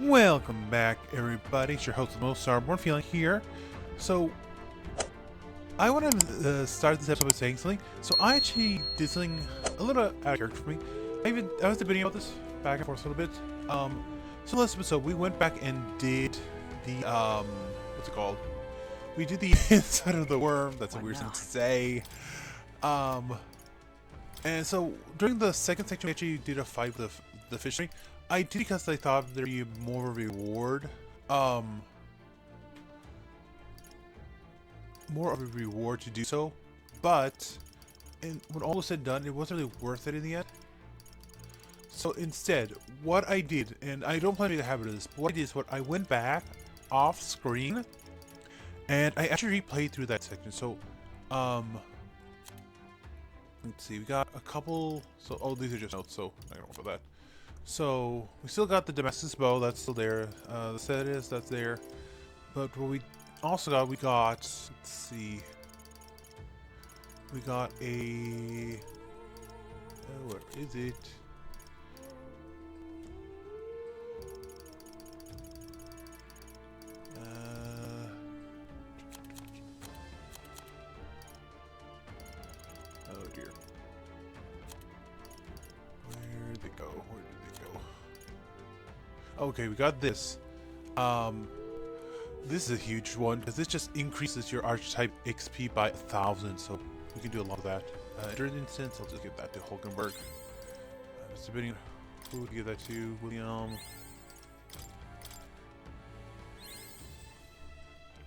Welcome back, everybody. It's your host, the most StarBornFeline here. So, I want to start this episode by saying something. So, I actually did something a little out of character for me. I was debating about this back and forth a little bit. So last episode we went back and did the what's it called? We did the inside of the worm. That's a weird thing to say. And so during the second section, we actually did a fight with the fishery. I did because I thought there'd be more of a reward. More of a reward to do so. But when all was said and done, it wasn't really worth it in the end. So instead, what I did, and I don't plan to make a habit of this, but what I did is I went back off screen and I actually replayed through that section. So, let's see, we got a couple. So, oh, these are just notes, so I don't know for that. So, we still got the Damascus bow, that's still there. The Cetus, that's there. But what we also got, let's see, we got a, where is it? Oh dear. Where did they go? Okay, we got this. This is a huge one because this just increases your archetype XP by 1,000, so we can do a lot of that. During the instance, I'll just give that to Hulkenberg. I was debating who to give that to. William.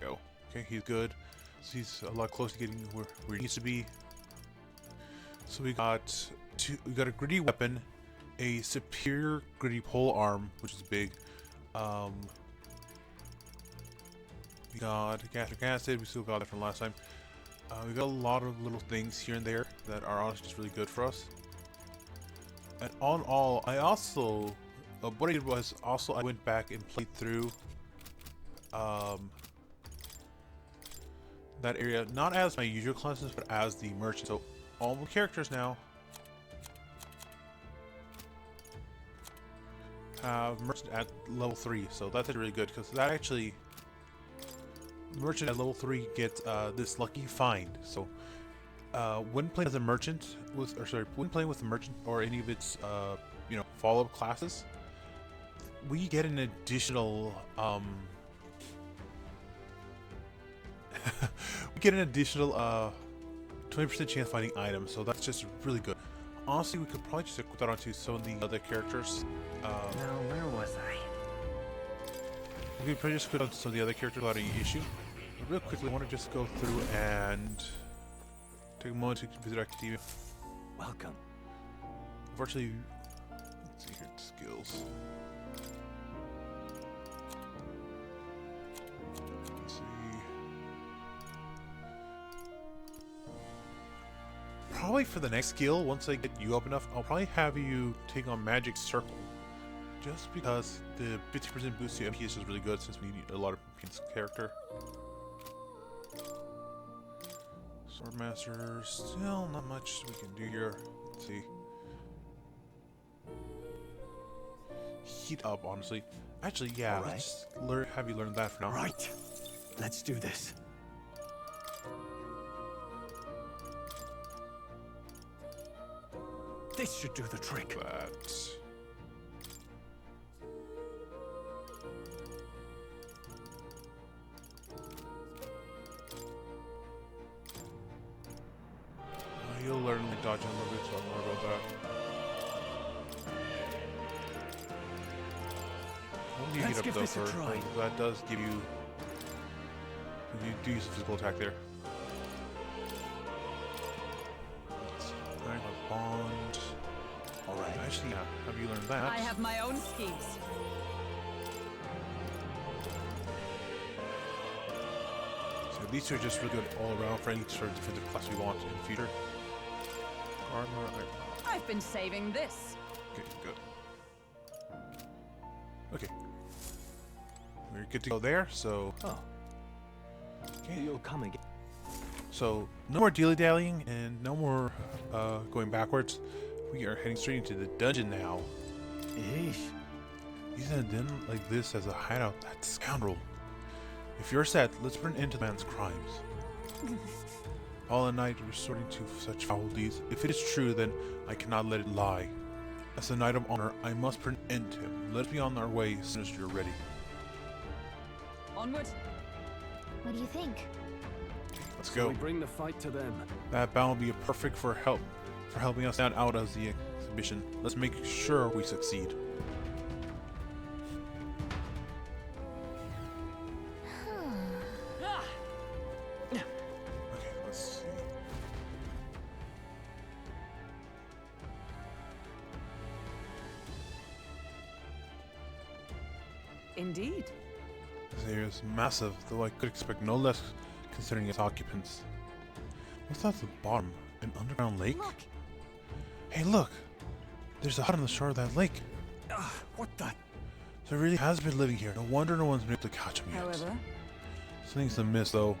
There we go. Okay, he's good. So he's a lot closer to getting where he needs to be. So we got a gritty weapon, a superior gritty pole arm, which is big. We got gastric acid. We still got that from last time. We got a lot of little things here and there that are honestly just really good for us. And on all, I also what I did was also I went back and played through that area, not as my usual classes, but as the merchant. So all the characters now have merchant at level 3, so that's really good because that actually merchant at level 3 gets this lucky find. So when playing as a merchant when playing with a merchant or any of its follow-up classes, we get an additional 20% chance of finding items, so that's just really good. Honestly, we could probably just put that onto some of the other characters. Now, where was I? We could probably just put on some of the other characters without any issue. But real quickly, I want to just go through and take a moment to visit academia. Welcome. Unfortunately, let's see here, skills. Let's see. Probably for the next skill, once I get you up enough, I'll probably have you take on Magic Circle. Just because the 50% boost to MP is just really good since we need a lot of character. Swordmaster, still not much we can do here. Let's see. Heat up, honestly. Actually, yeah, right. let's have you learn that for now. Right. Let's do this. This should do the trick. That. You'll learn like dodging a little bit, so don't worry about that. When do you get up though for that does give you do use a physical attack there. Alright, a bond. Alright. Actually, yeah, have you learned that? I have my own schemes. So these are just really good all around for any sort of defensive class we want in the future. Armor. I've been saving this. Okay, good. Okay. We're good to go there, so. Oh. Okay, you'll come again. So, no more dilly-dallying and no more going backwards. We are heading straight into the dungeon now. Eesh. He's in a den like this as a hideout. That scoundrel. If you're sad, let's put an end to the man's crimes. All at night resorting to such foul deeds. If it is true, then I cannot let it lie. As a knight of honor, I must put an end to him. Let's be on our way as soon as you're ready. Onward. What do you think? Let's So go. we bring the fight to them. That bound will be perfect for helping us stand out as the exhibition. Let's make sure we succeed. Okay, let's see. Indeed. This area is massive, though I could expect no less considering its occupants. What's that at the bottom? An underground lake? Look, Hey, look! There's a hut on the shore of that lake. What the? So he really has been living here. No wonder no one's been able to catch him yet. However, Something's amiss, though.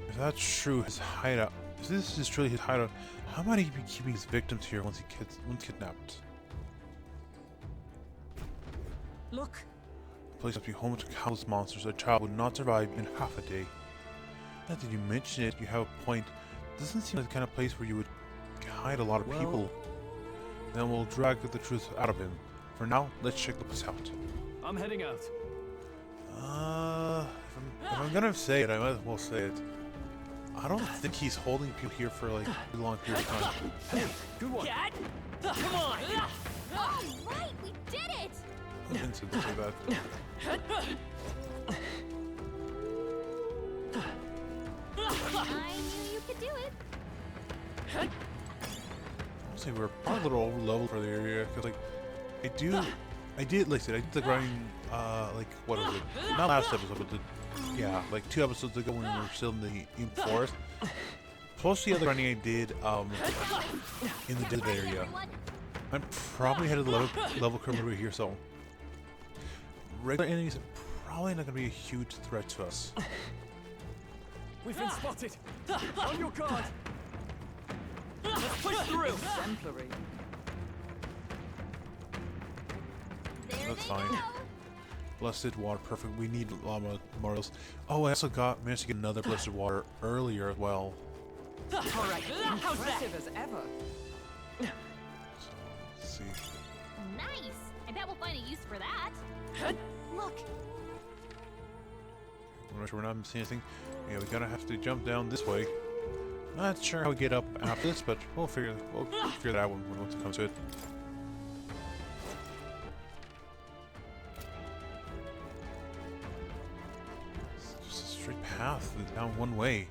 If that's true, his hideout. If this is truly his hideout, how might he be keeping his victims here once kidnapped? look. The place must be home to countless monsters. A child would not survive in half a day. Now that you mention it, you have a point. Doesn't seem like the kind of place where you would hide a lot of Well- people. Then we'll drag the truth out of him. For now, let's check the place out. I'm heading out. If I'm gonna say it, I might as well say it. I don't think he's holding people here for like a long period of time. Hey, good one. Come on. all right, we did it! I didn't say that. I knew you could do it. Honestly, we're probably a little over leveled for the area because like I did like I said I did the grinding like what was it? Not last episode, but like 2 episodes ago when we were still in the forest. Plus the other grinding I did in the desert area. Everyone, I'm probably headed to the level curve over here, so regular enemies are probably not gonna be a huge threat to us. We've been spotted. On your guard. Let's push through. Exemplary. there That's they fine. go. Blessed water, perfect. We need a lot more memorials. Oh, I also managed to get another blessed water earlier as well. All right. Impressive as ever. So let's see. Nice. I bet we'll find a use for that. Look, I'm not sure we're not missing anything. Yeah, we gotta have to jump down this way. Not sure how we get up after this, but we'll figure that out when it comes to it. It's just a straight path down one way.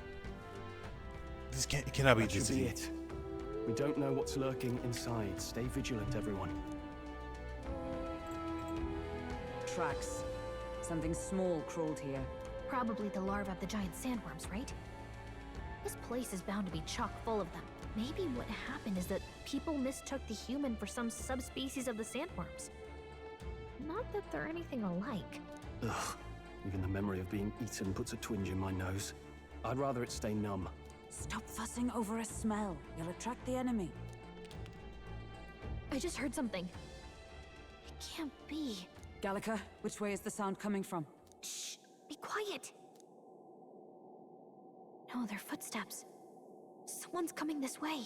It cannot be That should this be easy. it. We don't know what's lurking inside. Stay vigilant, everyone. Tracks. Something small crawled here. probably the larvae of the giant sandworms, right? This place is bound to be chock full of them. Maybe what happened is that people mistook the human for some subspecies of the sandworms. Not that they're anything alike. Ugh. Even the memory of being eaten puts a twinge in my nose. I'd rather it stay numb. Stop fussing over a smell. You'll attract the enemy. I just heard something. It can't be. Gallica, which way is the sound coming from? Shh! Be quiet! No, they're footsteps. Someone's coming this way.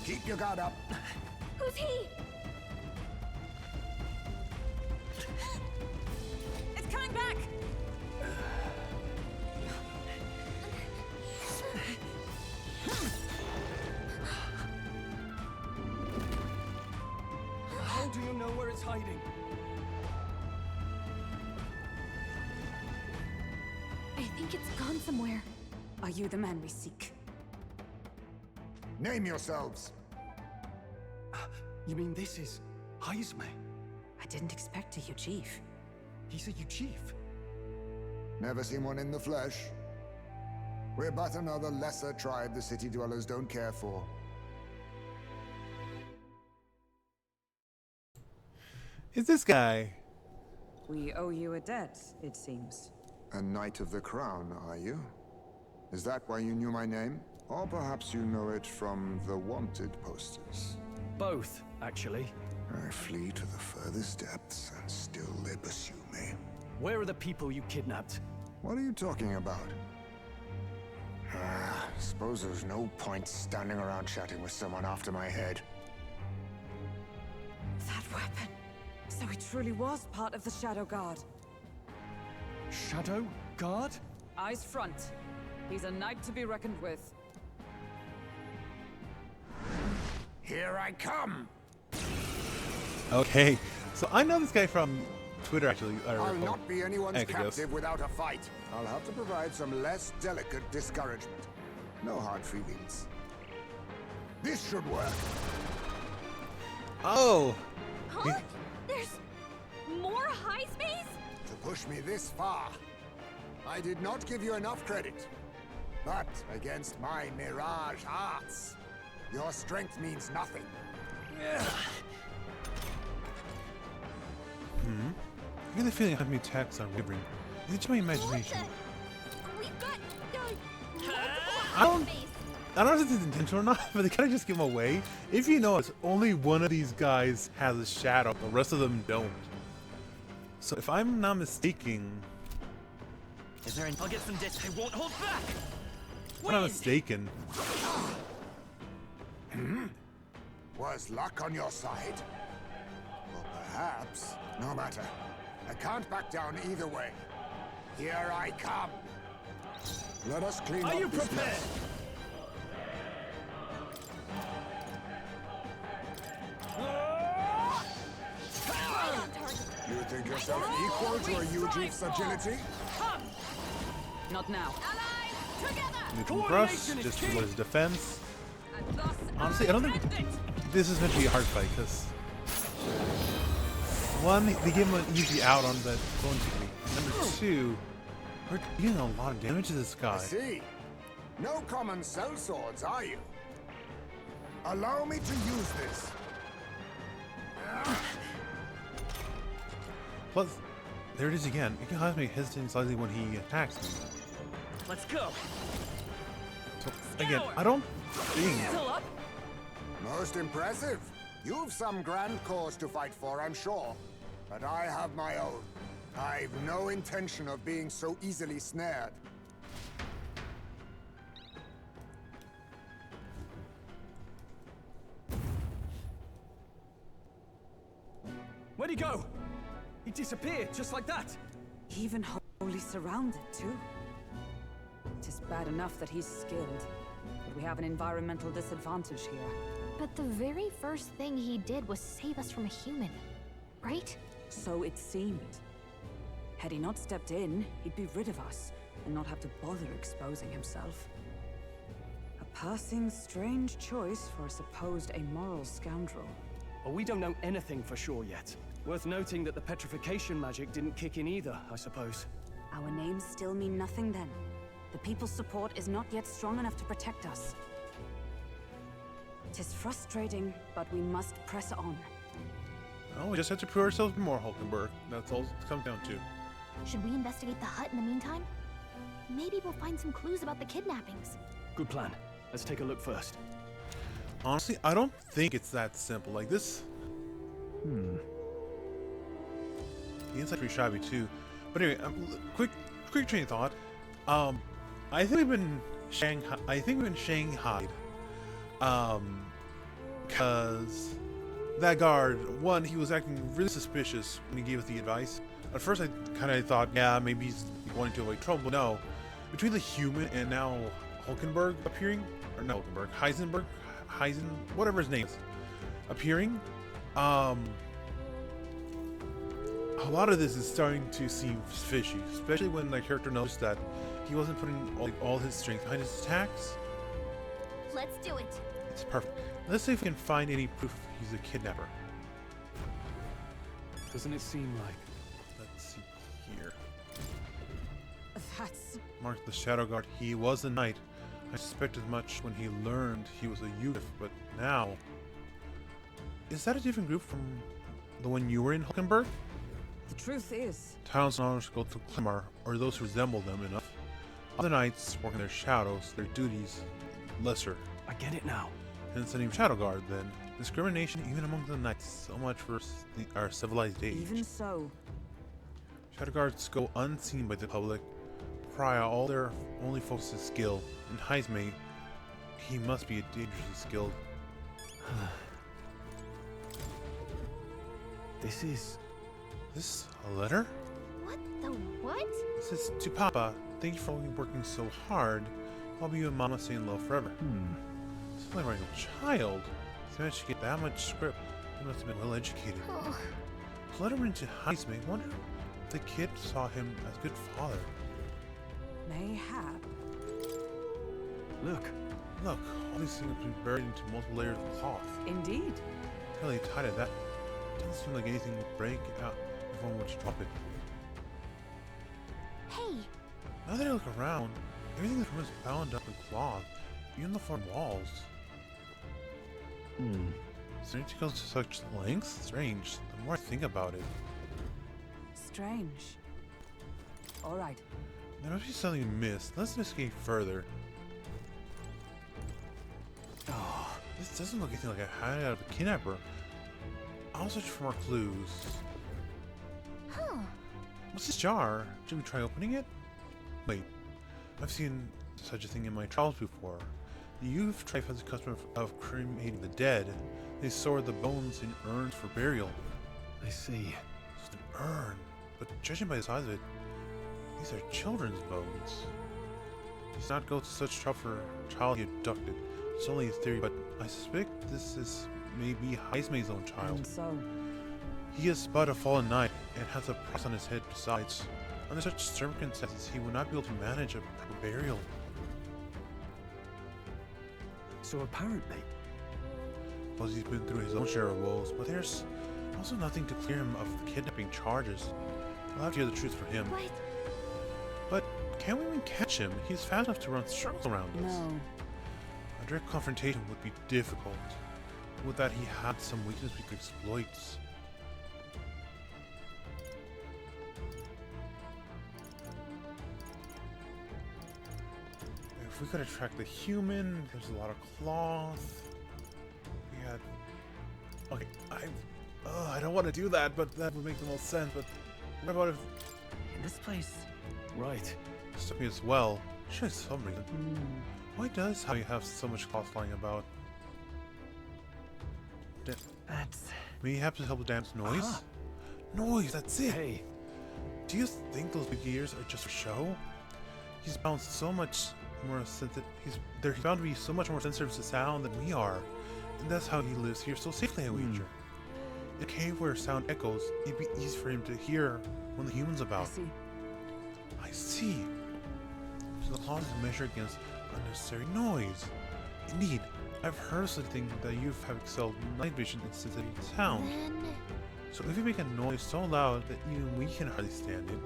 Keep your guard up. Who's he? It's coming back! How do you know where it's hiding? I think it's gone somewhere. Are you the man we seek? Name yourselves. You mean this is Heinsmay? I didn't expect to, you chief. He's a chief. Never seen one in the flesh. We're but another lesser tribe the city dwellers don't care for. Is this guy? We owe you a debt, it seems. A Knight of the Crown, are you? Is that why you knew my name? Or perhaps you know it from the wanted posters? Both, actually. I flee to the furthest depths, and still they pursue me. Where are the people you kidnapped? What are you talking about? Suppose there's no point standing around chatting with someone after my head. That weapon. So he truly was part of the Shadow Guard. Shadow Guard? Eyes front. He's a knight to be reckoned with. Here I come! Okay, so I know this guy from Twitter actually. I'll not be anyone's X, I guess. captive without a fight. I'll have to provide some less delicate discouragement. No hard feelings. This should work. Oh! Huh? There's more Heinsmays? To push me this far, I did not give you enough credit. But against my mirage arts, your strength means nothing. I get the feeling I have me attacks on wavering. Is it just my imagination? We've got I don't know if this is intentional or not, but they kind of just give them away. If you notice, only one of these guys has a shadow, the rest of them don't. So if I'm not mistaken, Is there I'll get some disc. I won't hold back! if I'm not mistaken, Was luck on your side? Or perhaps, no matter. I can't back down either way. Here I come. Let us clean up Are you this prepared? mess. You think yourself equal to a Eugene's agility? Not now. neutral brush, just for his defense. Honestly, I don't think this is meant to be a hard fight, because one, they give him an easy out on the bone technique. Number two, we're dealing a lot of damage to this I guy. see. No common cell swords, are you? Allow me to use this. Plus, there it is again. It can cause me hesitant slightly when he attacks me. Let's go! So, again, I don't think... Still up? Most impressive. You've some grand cause to fight for, I'm sure. But I have my own. I've no intention of being so easily snared. Where'd he go? He disappeared just like that. Even wholly surrounded, too. Tis bad enough that he's skilled, but we have an environmental disadvantage here. But the very first thing he did was save us from a human, right? So it seemed. Had he not stepped in, he'd be rid of us, and not have to bother exposing himself. A passing strange choice for a supposed amoral scoundrel. Well, we don't know anything for sure yet. Worth noting that the petrification magic didn't kick in either, I suppose. Our names still mean nothing then. The people's support is not yet strong enough to protect us. Tis frustrating, but we must press on. Oh, we just have to prove ourselves more, Hulkenberg. That's all it comes down to. Should we investigate the hut in the meantime? Maybe we'll find some clues about the kidnappings. Good plan. Let's take a look first. Honestly, I don't think it's that simple. Like this... The inside's pretty shabby too. But anyway, quick train of thought. I think we've been Shanghaied. Because that guard, one, he was acting really suspicious when he gave us the advice. At first, I kind of thought, yeah, maybe he's wanting to avoid trouble. But no, between the human and now Hulkenberg appearing, or no, Hulkenberg, whatever his name is, appearing, a lot of this is starting to seem fishy, especially when the character noticed that he wasn't putting all his strength behind his attacks. Let's do it. It's perfect. Let's see if we can find any proof he's a kidnapper. Doesn't it seem like... Let's see here. That's... Mark the Shadow Guard. He was a knight. I suspected as much when he learned he was a youth, but now... Is that a different group from the one you were in, Hulkenberg? The truth is, Titles and honors go to Clemar, or those who resemble them enough. Other knights work in their shadows, their duties lesser. I get it now. Hence the name Shadow Guard, then. Discrimination even among the knights, so much for our civilized age. even so, Shadow Guards go unseen by the public. Pariah, all their only focus is skill. In Heinsmay, he must be dangerously skilled. This is... This a letter? What the what? This is to Papa. Thank you for working so hard. I'll be you and Mama stay in love forever. It's like writing a child. If he managed to get that much script, he must have been well educated. Oh, So let him into Heinsmay. Wonder if the kid saw him as a good father. mayhap. Look. Look, all these things have been buried into multiple layers of cloth. Indeed. Really tight at that. Doesn't seem like anything would break out if one were to drop it. hey, Now that I look around, everything in the room is bound up in cloth, even the floor and walls. Is there anything goes to such lengths? Strange. The more I think about it, Strange. All right. there must be something amiss. Let's investigate further. Oh, this doesn't look anything like a hideout of a kidnapper. I'll search for more clues. huh? What's this jar? Should we try opening it? Wait, I've seen such a thing in my travels before. The youth tribe has a custom of cremating the dead. They store the bones in urns for burial. I see. It's an urn, but judging by the size of it, these are children's bones. He does not go to such trouble for a child he abducted. It's only a theory, but I suspect this is maybe Heinsmay's own child. And so, He is but a fallen knight and has a price on his head besides. Under such circumstances, he would not be able to manage a proper burial. So apparently... Suppose he's been through his own share of woes, but there's also nothing to clear him of the kidnapping charges. I'll have to hear the truth from him. But But can we even catch him? He's fast enough to run circles around us. no. A direct confrontation would be difficult. With that, he had some weakness we could exploit. If we could attract the human, there's a lot of cloth. We had... Okay, I don't want to do that, but that would make the most sense, but what about if... In this place? Right. This took me as well. Sure, for some reason. Why does how you have so much cloth lying about? That's... May you have to help with dance noise? Aha. Noise, that's it! Hey. Do you think those big ears are just for show? He's bound so much more sensitive. He's bound to be so much more sensitive to sound than we are, and that's how he lives here so safely, I wager. In a cave where sound echoes, it'd be easy for him to hear when the human's I about. see. I see. So the claws measure against unnecessary noise. Indeed, I've heard of something that you have excelled night vision and sensitivity to sound. then So if you make a noise so loud that even we can hardly stand it,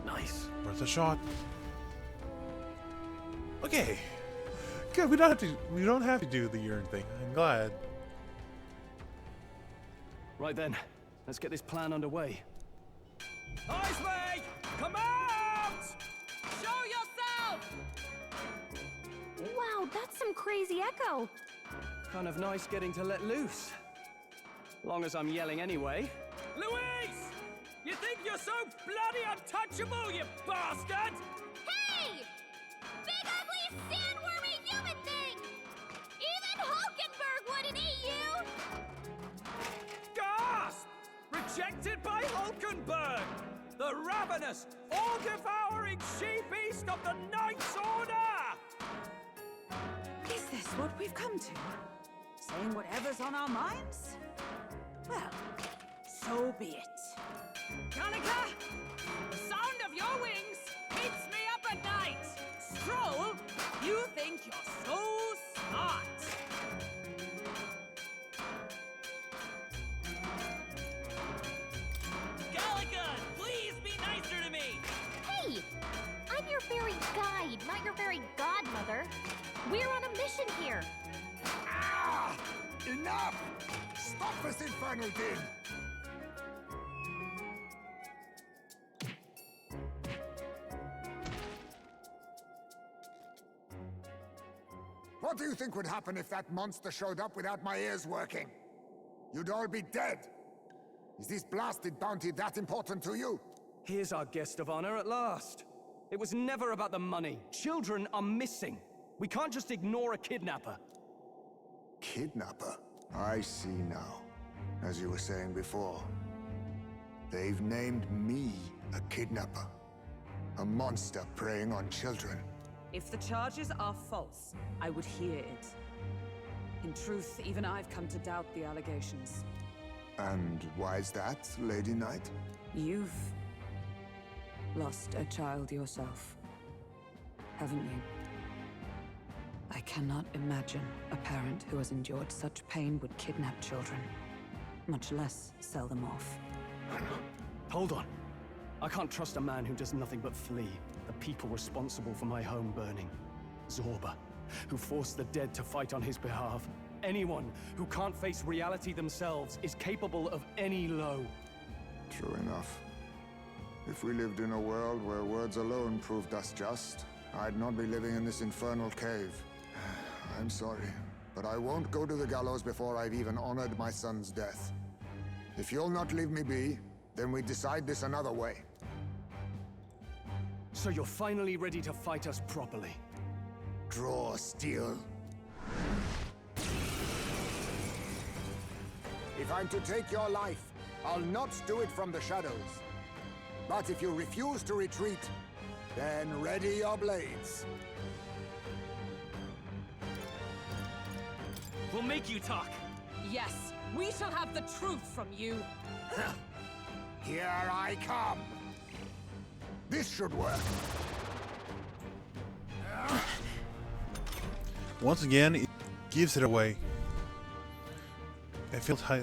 Nice. worth a shot. Okay. Good. We don't have to do the urine thing. I'm glad. Right then. Let's get this plan underway. Heinsmay! Come out! Show yourself! wow, that's some crazy echo. Kind of nice getting to let loose. Long as I'm yelling anyway. Louise! You think you're so bloody untouchable, you bastard? Hey! Big ugly sandwormy human thing! Even Hulkenberg wouldn't eat you! Gasp! Rejected by Hulkenberg! The ravenous, all-devouring she-beast of the Knights Order! Is this what we've come to? Saying whatever's on our minds? Well, so be it. Kanika! The sound of your wings keeps me up at night! Stroll, you think you're so smart! Gallagher, please be nicer to me! Hey! I'm your fairy guide, not your fairy godmother. We're on a mission here. Ah! Enough! Stop this infernal din! What do you think would happen if that monster showed up without my ears working? You'd all be dead. Is this blasted bounty that important to you? Here's our guest of honor at last. It was never about the money. Children are missing. We can't just ignore a kidnapper. Kidnapper? I see now. As you were saying before, they've named me a kidnapper. A monster preying on children. If the charges are false, I would hear it. In truth, even I've come to doubt the allegations. And why is that, Lady Knight? You've lost a child yourself, haven't you? I cannot imagine a parent who has endured such pain would kidnap children, much less sell them off. Hold on. I can't trust a man who does nothing but flee. The people responsible for my home burning. Zorba, who forced the dead to fight on his behalf. Anyone who can't face reality themselves is capable of any low. True enough. If we lived in a world where words alone proved us just, I'd not be living in this infernal cave. I'm sorry, but I won't go to the gallows before I've even honored my son's death. If you'll not leave me be, then we decide this another way. So you're finally ready to fight us properly. Draw steel. If I'm to take your life, I'll not do it from the shadows. But if you refuse to retreat, then ready your blades. We'll make you talk. Yes, we shall have the truth from you. Here I come. This should work. Once again, it gives it away. It feels high.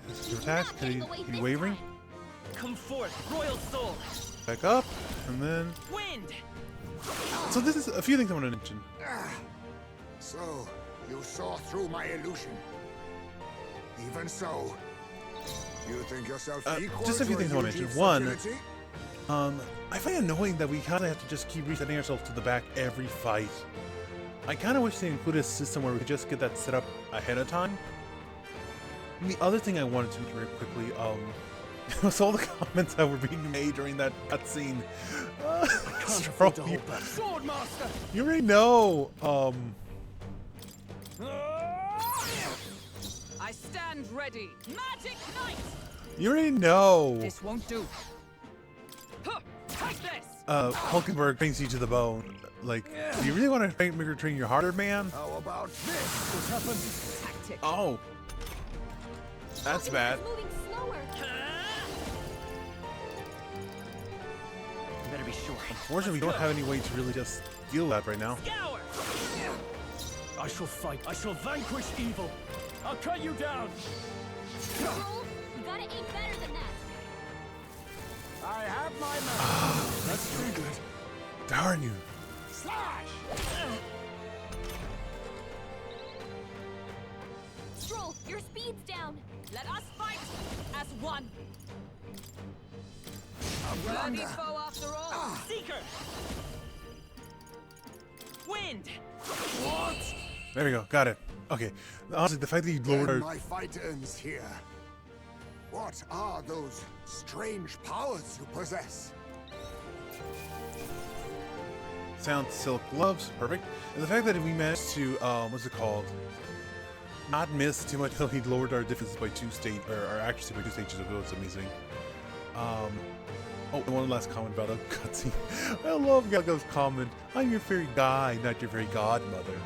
Is your attack? Can he be wavering? Come forth, royal soul. Back up, and then. Wind. So this is a few things I want to mention. So, you saw through my illusion. Even so, you think yourself equal just a few to things I want to Eugene's mention. One, security? I find it annoying that we kind of have to just keep resetting ourselves to the back every fight. I kind of wish they included a system where we could just get that set up ahead of time. And the other thing I wanted to mention very quickly, was all the comments that were being made during that cutscene. Swordmaster! You already know, I stand ready. Magic Knight. you already know. This won't do. Huh, take this. Hulkenberg paints you to the bone. Like, do you really want to make her train your harder, man? How about this? What's happened? Tactic. Oh. That's bad. Moving slower. You better be sure. Unfortunately, we don't have any way to really just deal with that right now. Scour. I shall fight. I shall vanquish evil. I'll cut you down. Roll. You gotta aim better than that. I have my man. That's pretty good. Darn you. Slash! Stroll, your speed's down. Let us fight as one. A Worthy blunder. foe after all. Seeker. Wind. What? There we go. Got it. Okay. Honestly, the fact that you lowered Then our... my fight ends here. What are those strange powers you possess? Sound silk gloves. Perfect. And the fact that we managed to, what's it called? Not miss too much until he lowered our differences by our accuracy by 2 stages of it was amazing. Oh, and one last comment about a cutscene. I love Galga's comment. I'm your fairy guy, not your fairy godmother.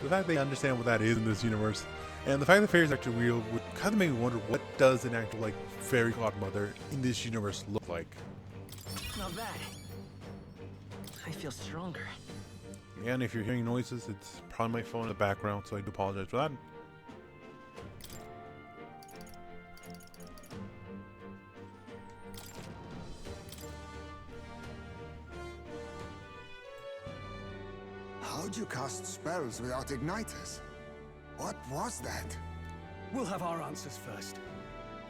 The fact they understand what that is in this universe. And the fact that fairies are actually real would kind of make me wonder what does an actual, like, fairy godmother in this universe look like. Not bad. I feel stronger. And if you're hearing noises, it's probably my phone in the background, so I do apologize for that. How'd you cast spells without igniters? What was that? We'll have our answers first.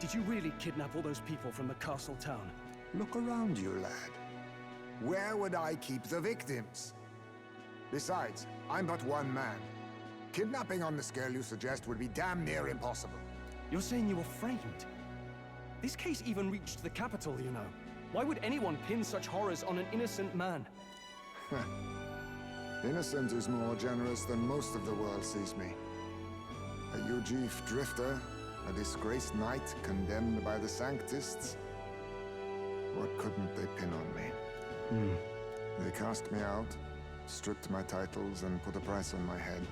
Did you really kidnap all those people from the castle town? Look around you, lad. Where would I keep the victims? Besides, I'm but one man. Kidnapping on the scale you suggest would be damn near impossible. You're saying you were framed? This case even reached the capital, you know. Why would anyone pin such horrors on an innocent man? Innocent is more generous than most of the world sees me. A Ujif drifter, a disgraced knight condemned by the Sanctists. What couldn't they pin on me? They cast me out, stripped my titles, and put a price on my head.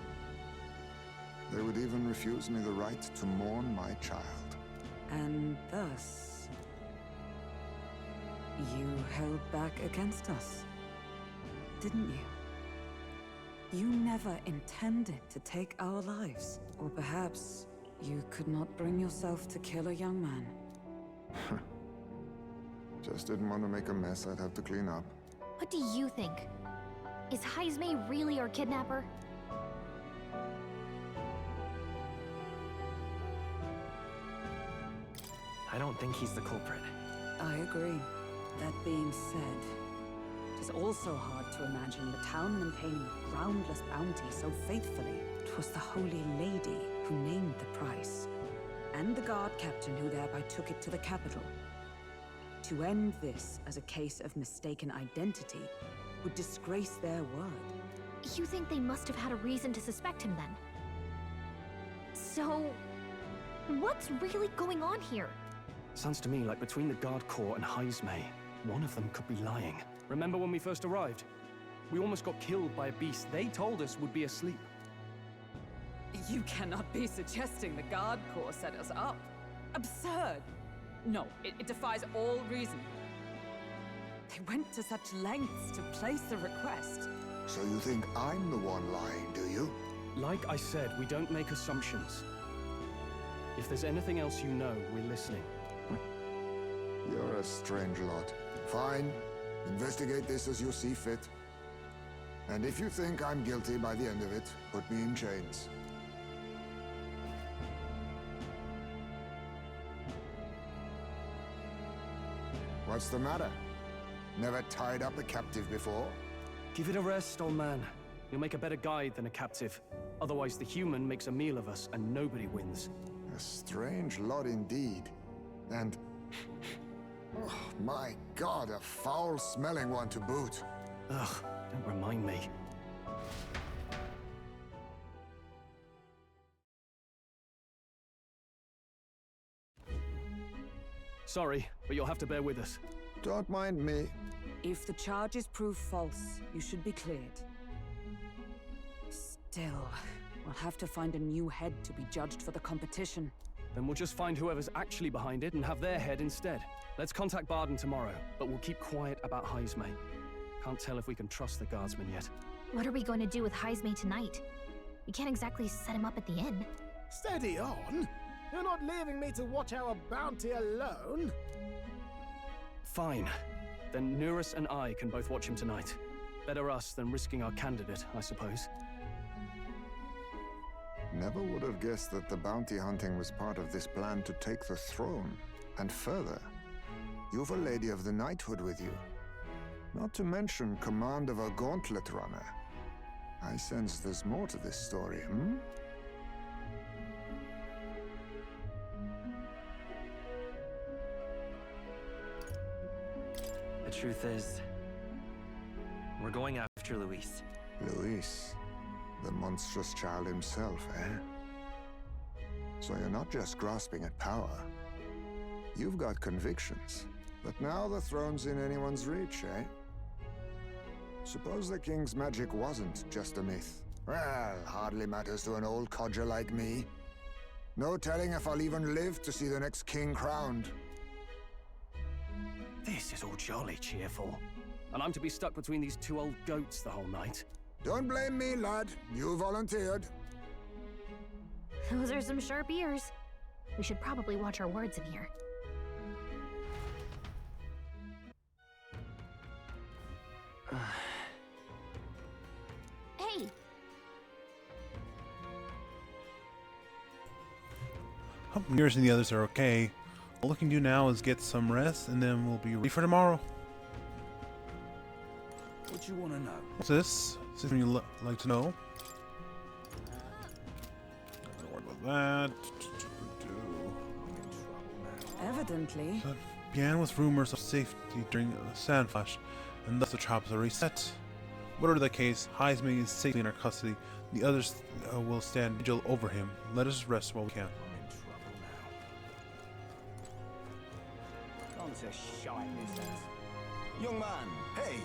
They would even refuse me the right to mourn my child. And thus, you held back against us, didn't you? You never intended to take our lives. Or perhaps you could not bring yourself to kill a young man. Just didn't want to make a mess I'd have to clean up. What do you think? Is Heinsmay really our kidnapper? I don't think he's the culprit. I agree. That being said, it is also hard to imagine the town maintaining a groundless bounty so faithfully. It was the Holy Lady who named the price, and the guard captain who thereby took it to the capital. To end this as a case of mistaken identity would disgrace their word. You think they must have had a reason to suspect him then? So, what's really going on here? Sounds to me like between the Guard Corps and Heinsmay, one of them could be lying. Remember when we first arrived? We almost got killed by a beast they told us would be asleep. You cannot be suggesting the Guard Corps set us up. Absurd! No, it defies all reason. They went to such lengths to place the request. So you think I'm the one lying, do you? Like I said, we don't make assumptions. If there's anything else you know, we're listening. You're a strange lot. Fine. Investigate this as you see fit. And if you think I'm guilty by the end of it, put me in chains. What's the matter? Never tied up a captive before? Give it a rest, old man. You'll make a better guide than a captive. Otherwise, the human makes a meal of us, and nobody wins. A strange lot indeed. And... oh, my God, a foul-smelling one to boot. Ugh, don't remind me. Sorry, but you'll have to bear with us. Don't mind me. If the charges prove false, you should be cleared. Still, we'll have to find a new head to be judged for the competition. Then we'll just find whoever's actually behind it and have their head instead. Let's contact Barden tomorrow, but we'll keep quiet about Heinsmay. Can't tell if we can trust the guardsman yet. What are we going to do with Heinsmay tonight? We can't exactly set him up at the inn. Steady on! You're not leaving me to watch our bounty alone! Fine. Then Nurus and I can both watch him tonight. Better us than risking our candidate, I suppose. Never would have guessed that the bounty hunting was part of this plan to take the throne. And further, you've a Lady of the Knighthood with you. Not to mention command of a gauntlet runner. I sense there's more to this story, hmm? The truth is, we're going after Luis. Luis, the monstrous child himself, eh? So you're not just grasping at power. You've got convictions. But now the throne's in anyone's reach, eh? Suppose the king's magic wasn't just a myth. Well, hardly matters to an old codger like me. No telling if I'll even live to see the next king crowned. This is all jolly cheerful. And I'm to be stuck between these two old goats the whole night. Don't blame me, lad. You volunteered. Those are some sharp ears. We should probably watch our words in here. Hey! Hope yours and the others are okay. All we can do now is get some rest, and then we'll be ready for tomorrow. What you want to know? What's this? Something you'd like to know? Don't worry about that. Evidently. So it began with rumors of safety during a sand flash, and thus the trap was reset. Whatever the case, Heinsmay is safely in our custody. The others will stand vigil over him. Let us rest while we can. Young man, hey!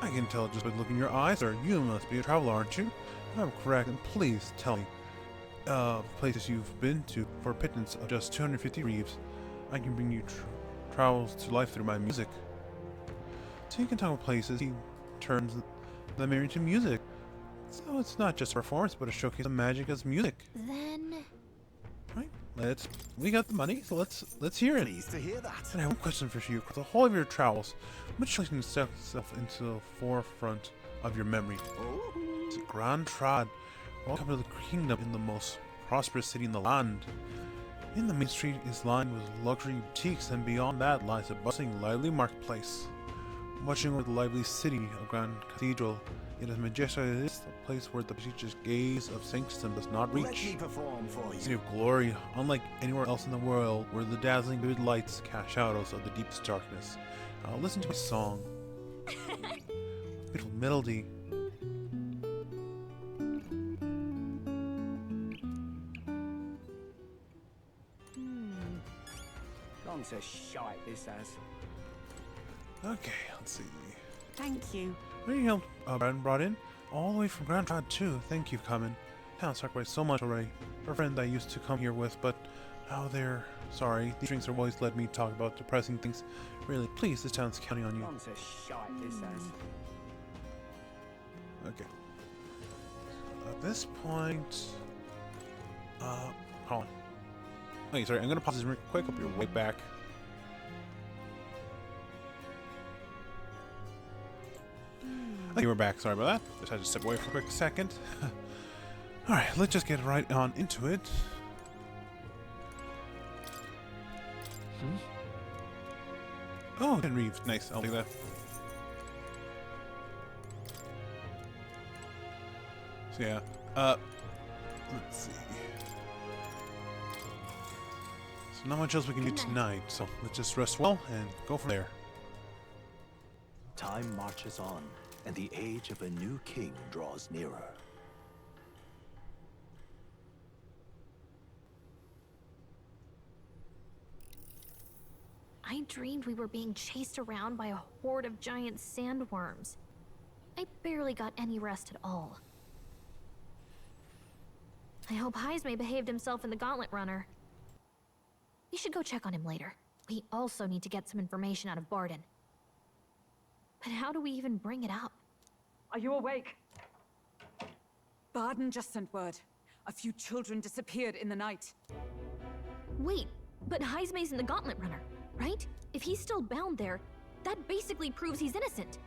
I can tell just by looking in your eyes, sir. You must be a traveler, aren't you? If I'm correct, and please tell me places you've been to for a pittance of just 250 reeves. I can bring you travels to life through my music. So you can talk about places. He turns the memory into music. So it's not just a performance, but a showcase of magic as music. Then... Right? We got the money, so let's hear it. Pleased to hear that. And I have one question for you. For the whole of your travels, which place stuck itself into the forefront of your memory? Oh. It's Grand Trad. Welcome to the kingdom in the most prosperous city in the land. In the main street is lined with luxury boutiques, and beyond that lies a bustling, lively marketplace. Watching over the lively city of Grand Cathedral, it is majestic. It is a place where the prestigious gaze of sanctity does not reach. Let me perform for you. City of glory, unlike anywhere else in the world, where the dazzling vivid lights cast shadows of the deepest darkness. Now listen to my song. Beautiful melody. Gone to shite, this has. Okay, let's see. Thank you. What you helped Brandon brought in? All the way from Grand Trad too. Thank you for coming. Town sacrificed so much already. For a friend I used to come here with, but now they're sorry. These drinks have always led me to talk about depressing things. Really, please, this town's counting on you. Gone to shite, this has. Okay. At this point, hold on. Wait, sorry. I'm gonna pause this real quick. I'll be right back. Okay, we're back. Sorry about that. Just had to step away for a quick second. Alright, let's just get right on into it. Oh, 10 Reeves. Nice. I'll do that. So, yeah. Let's see. So, not much else we can do tonight. So, let's just rest well and go from there. Time marches on, and the age of a new king draws nearer. I dreamed we were being chased around by a horde of giant sandworms. I barely got any rest at all. I hope Heinsmay behaved himself in the Gauntlet Runner. We should go check on him later. We also need to get some information out of Barden. But how do we even bring it up? Are you awake? Barden just sent word. A few children disappeared in the night. Wait, but Heinsmay's in the Gauntlet Runner, right? If he's still bound there, that basically proves he's innocent.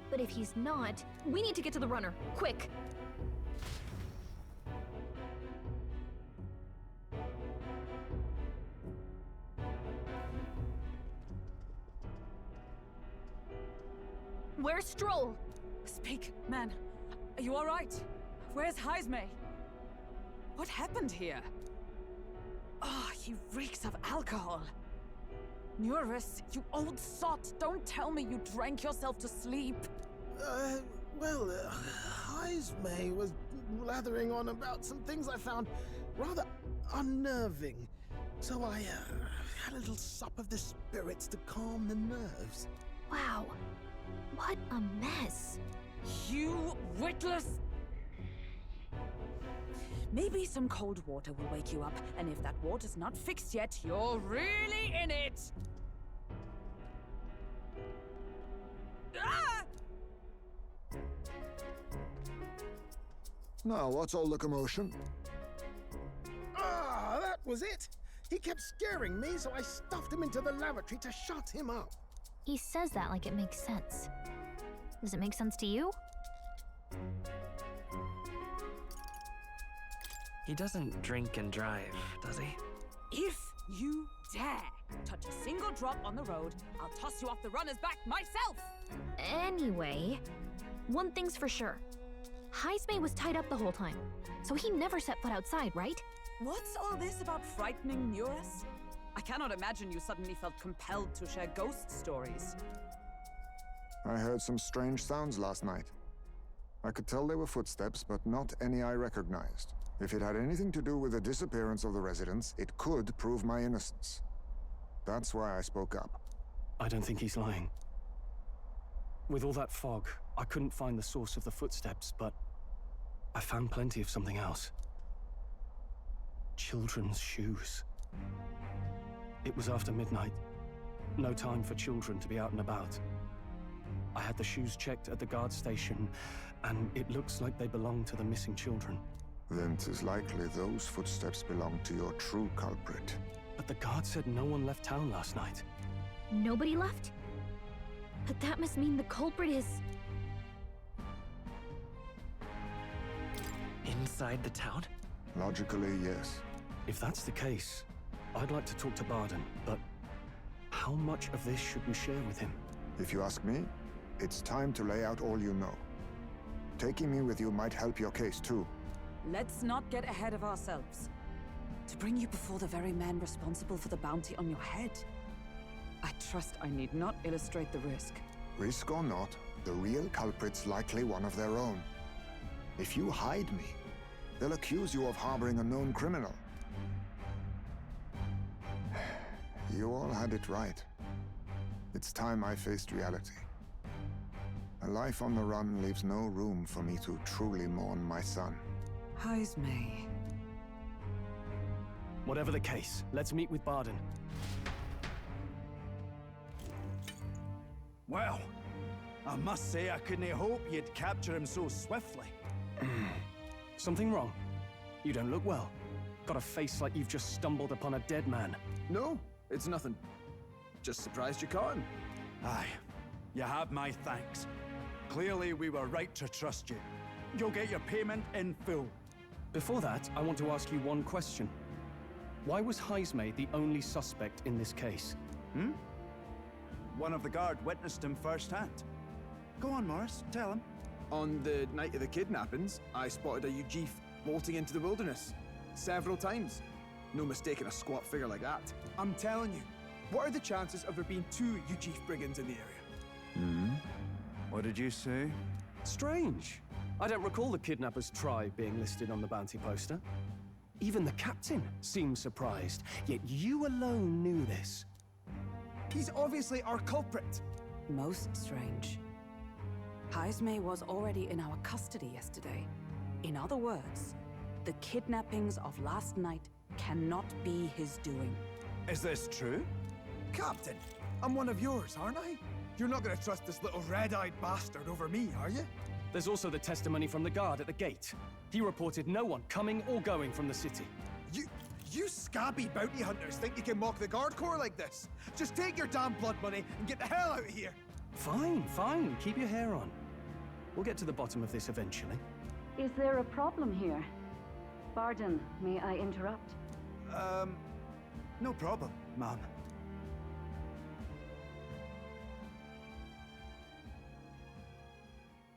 But if he's not, we need to get to the runner, quick! Where's Stroll? Speak, man. Are you all right? Where's Heinsmay? What happened here? Oh, he reeks of alcohol. Nuris, you old sot, don't tell me you drank yourself to sleep. Heinsmay was blathering on about some things I found rather unnerving. So I had a little sup of the spirits to calm the nerves. Wow, what a mess. You witless... Maybe some cold water will wake you up, and if that water's not fixed yet, you're really in it! Ah! Now, what's all the commotion? Ah, that was it! He kept scaring me, so I stuffed him into the lavatory to shut him up. He says that like it makes sense. Does it make sense to you? He doesn't drink and drive, does he? If you dare touch a single drop on the road, I'll toss you off the runner's back myself! Anyway, One thing's for sure. Heinsmay was tied up the whole time, so he never set foot outside, right? What's all this about frightening Eurus? I cannot imagine you suddenly felt compelled to share ghost stories. I heard some strange sounds last night. I could tell they were footsteps, but not any I recognized. If it had anything to do with the disappearance of the residents, it could prove my innocence. That's why I spoke up. I don't think he's lying. With all that fog, I couldn't find the source of the footsteps, but I found plenty of something else. Children's shoes. It was after midnight. No time for children to be out and about. I had the shoes checked at the guard station, and it looks like they belong to the missing children. Then 'tis likely those footsteps belong to your true culprit. But the guard said no one left town last night. Nobody left? But that must mean the culprit is... Inside the town? Logically, yes. If that's the case, I'd like to talk to Barden, but how much of this should we share with him? If you ask me, it's time to lay out all you know. Taking me with you might help your case, too. Let's not get ahead of ourselves. To bring you before the very man responsible for the bounty on your head, I trust I need not illustrate the risk. Risk or not, the real culprit's likely one of their own. If you hide me, they'll accuse you of harboring a known criminal. You all had it right. It's time I faced reality. A life on the run leaves no room for me to truly mourn my son. Heinsmay. Whatever the case, let's meet with Barden. Well, I must say I couldn't hope you'd capture him so swiftly. Something wrong? You don't look well. Got a face like you've just stumbled upon a dead man. No, it's nothing. Just surprised you caught him. Aye, you have my thanks. Clearly we were right to trust you. You'll get your payment in full. Before that, I want to ask you one question. Why was Heinsmay the only suspect in this case? One of the guard witnessed him firsthand. Go on, Morris, tell him. On the night of the kidnappings, I spotted a Ujif bolting into the wilderness. Several times. No mistaking a squat figure like that. I'm telling you, what are the chances of there being 2 Ujif brigands in the area? What did you say? Strange. I don't recall the kidnapper's tribe being listed on the bounty poster. Even the captain seemed surprised, yet you alone knew this. He's obviously our culprit. Most strange. Heinsmay was already in our custody yesterday. In other words, the kidnappings of last night cannot be his doing. Is this true? Captain, I'm one of yours, aren't I? You're not gonna trust this little red-eyed bastard over me, are you? There's also the testimony from the guard at the gate. He reported no one coming or going from the city. You scabby bounty hunters think you can mock the guard corps like this? Just take your damn blood money and get the hell out of here! Fine, fine. Keep your hair on. We'll get to the bottom of this eventually. Is there a problem here? Barden, may I interrupt? No problem, ma'am.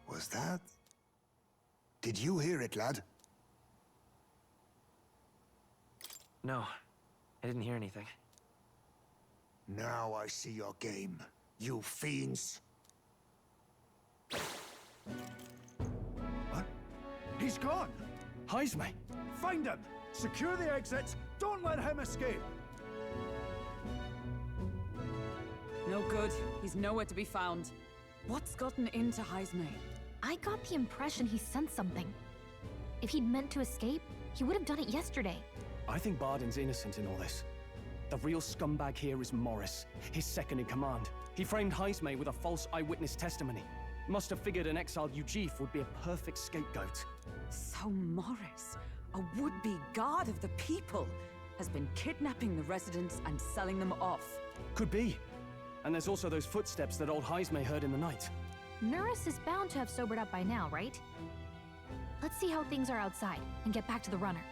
Was that? Did you hear it, lad? No, I didn't hear anything. Now I see your game, you fiends. What? He's gone! Heinsmay! Find him! Secure the exits! Don't let him escape! No good. He's nowhere to be found. What's gotten into Heinsmay? I got the impression he sensed something. If he'd meant to escape, he would have done it yesterday. I think Barden's innocent in all this. The real scumbag here is Morris, his second in command. He framed Heinsmay with a false eyewitness testimony. Must have figured an exiled Ujif would be a perfect scapegoat. So Morris, a would-be god of the people, has been kidnapping the residents and selling them off. Could be. And there's also those footsteps that old Heinsmay heard in the night. Nurse is bound to have sobered up by now, right? Let's see how things are outside and get back to the runner.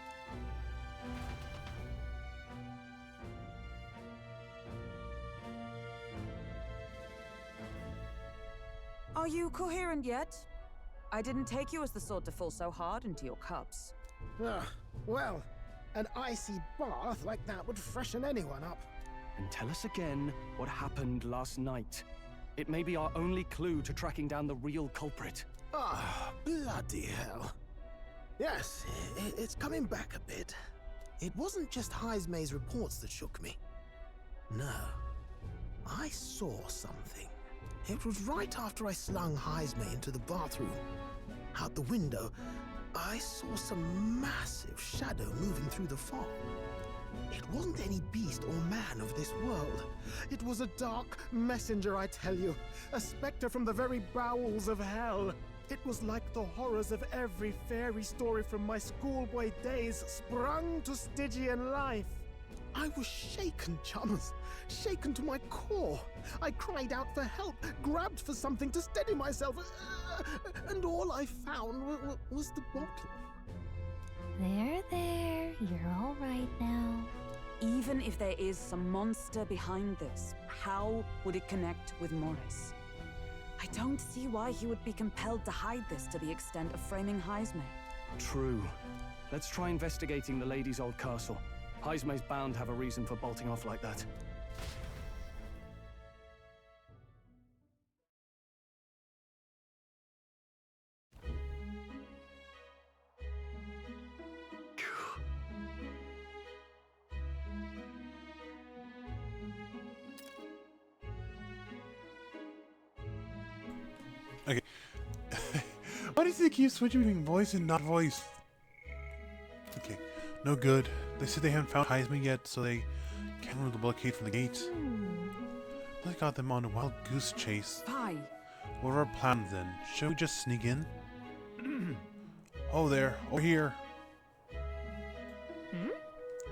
Are you coherent yet? I didn't take you as the sort to fall so hard into your cups. Well, an icy bath like that would freshen anyone up. And tell us again what happened last night. It may be our only clue to tracking down the real culprit. Bloody hell. Yes, it's coming back a bit. It wasn't just Heinsmay's reports that shook me. No. I saw something. It was right after I slung Heinsmay into the bathroom. Out the window, I saw some massive shadow moving through the fog. It wasn't any beast or man of this world. It was a dark messenger, I tell you. A specter from the very bowels of hell. It was like the horrors of every fairy story from my schoolboy days sprung to Stygian life. I was shaken, chums. Shaken to my core. I cried out for help, grabbed for something to steady myself, and all I found was the bottle. There, you're all right now. Even if there is some monster behind this, how would it connect with Morris? I don't see why he would be compelled to hide this to the extent of framing Heinsmay. True. Let's try investigating the lady's old castle. Heinsmay's bound to have a reason for bolting off like that. Okay. Why does he keep switching between voice and not voice? Okay, no good. They said they haven't found Heinsmay yet, so they can't remove the blockade from the gates. They got them on a wild goose chase. Hi. What are our plans then? Should we just sneak in? Oh, there, over here.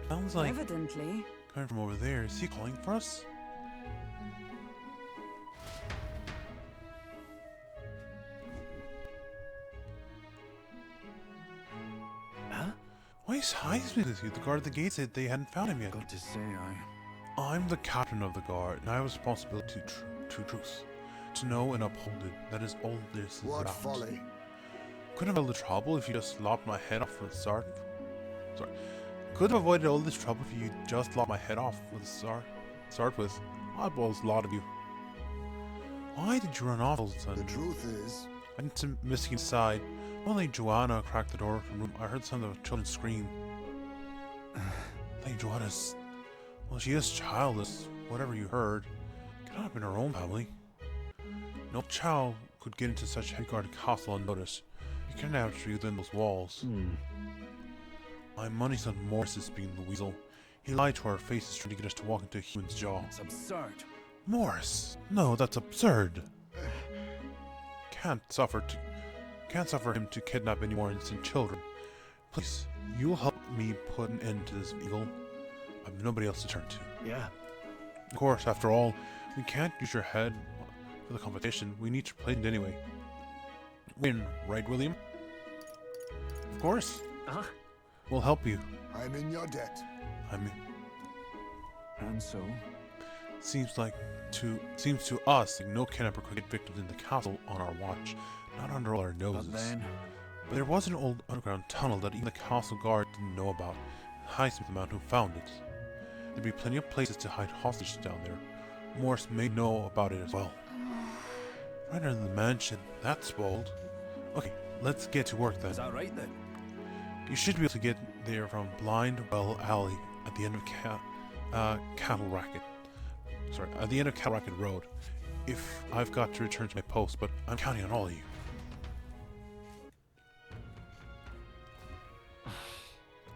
Sounds like Evidently. coming from over there. Is he calling for us? Why is Heinsmay with you? The guard at the gate said they hadn't found him yet. Got to say, I'm the captain of the guard, and I have responsibility to truth. To know and uphold it. That is all this is What about. folly? Couldn't have avoided the trouble if you just lopped my head off with a start. Sorry. Could have avoided all this trouble if you just lopped my head off with a start with. Eyeballs, a lot of you. Why did you run off all of a sudden? The truth is, I went to missing inside. Only Joanna cracked the door from the room. I heard some of the children scream. Lady Joanna's... Well, she is childless. Whatever you heard. Cannot have been her own family. No child could get into such a heavy-guarded castle unnoticed. You couldn't have you within those walls. My money's on Morris being the weasel. He lied to our faces trying to get us to walk into a human's jaw. It's absurd. Morris! No, that's absurd. Can't suffer him to kidnap any more innocent children. Please, you will help me put an end to this evil. I have nobody else to turn to. Yeah. Of course, after all, we can't use your head for the competition. We need to play it anyway. Win, right, William? Of course. We'll help you. I'm in your debt. and so? Seems to us like no kidnapper could get victims in the castle on our watch, not under all our noses. But there was an old underground tunnel that even the castle guard didn't know about. Heinsmay the man who found it. There'd be plenty of places to hide hostages down there. Morris may know about it as well. Right under the mansion. That's bold. Okay, let's get to work then. Is that right then? You should be able to get there from Blind Well Alley at the end of Cattle Racket. Sorry, at the end of Cattle Racket Road. If I've got to return to my post, but I'm counting on all of you.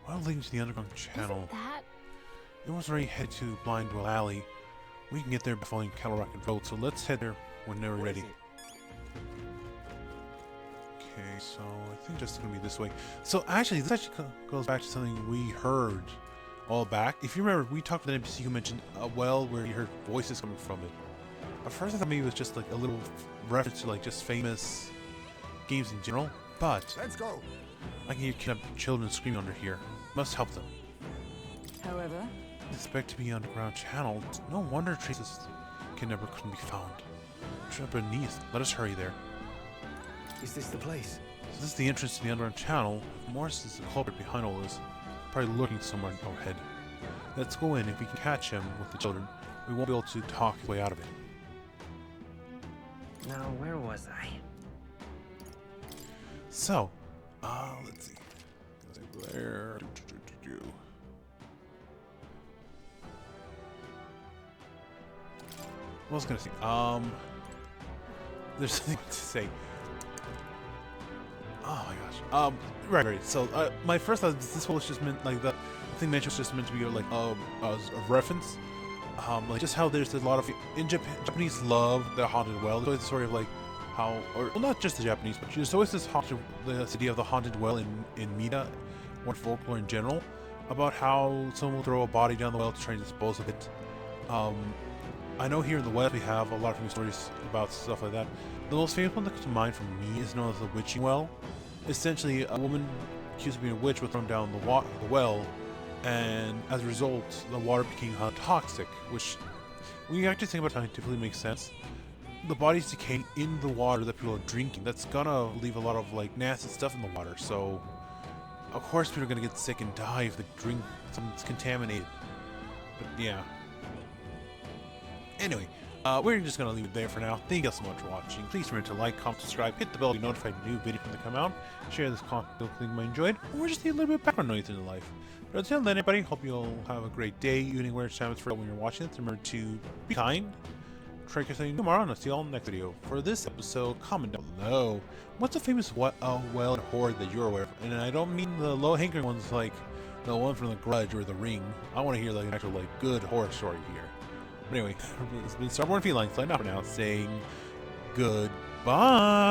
Well, leading to the underground channel. It was already headed to Blind Well Alley. We can get there by following Cattle Racket Road, so let's head there whenever we're ready. Okay, so I think just gonna be this way. So actually, this actually goes back to something we heard all back. If you remember, we talked with an NPC who mentioned a well where you heard voices coming from it. At first I thought maybe it was just like a little reference to like just famous games in general, but let's go. I can hear kidnapped children screaming under here. Must help them. However, expect to be underground channel. No wonder traces kidnapper couldn't be found. Trip beneath. Let us hurry there. Is this the place? So this is the entrance to the underground channel. Morris is the culprit behind all this. Probably lurking somewhere in our head. Let's go in. If we can catch him with the children, we won't be able to talk his way out of it. Now, where was I? So, let's see. There. What was I gonna say? There's something to say. Oh my gosh. Right. So, my first thought is this was just meant like the thing mentioned was just meant to be like a reference. Like just how there's a lot of in Japanese love the haunted well. There's always the story of like how, or well, not just the Japanese, but there's always this idea of the haunted well in Mida, or folklore in general, about how someone will throw a body down the well to try and dispose of it. I know here in the West we have a lot of famous stories about stuff like that. The most famous one that comes to mind for me is known as the witching well. Essentially, a woman accused of being a witch was thrown down the well, and as a result, the water became toxic, which, when you actually think about it, scientifically makes sense. The body's decaying in the water that people are drinking. That's gonna leave a lot of like nasty stuff in the water. So, of course, people are gonna get sick and die if they drink something that's contaminated. But yeah. Anyway, we're just gonna leave it there for now. Thank you guys so much for watching. Please remember to like, comment, subscribe, hit the bell to be notified of new videos when they come out. Share this content if you enjoyed, or just need a little bit of background noise in your life. But until then, everybody, hope you'll have a great day, evening, whatever time it's for when you're watching it. Remember to be kind, try something tomorrow, and I'll see you all in the next video. For this episode, comment down below. What's a famous well and horde that you're aware of? And I don't mean the low-hanging ones like the one from The Grudge or The Ring. I want to hear like an actual like good horror story here. But anyway, it's been StarBornFeline signing off for now, saying goodbye.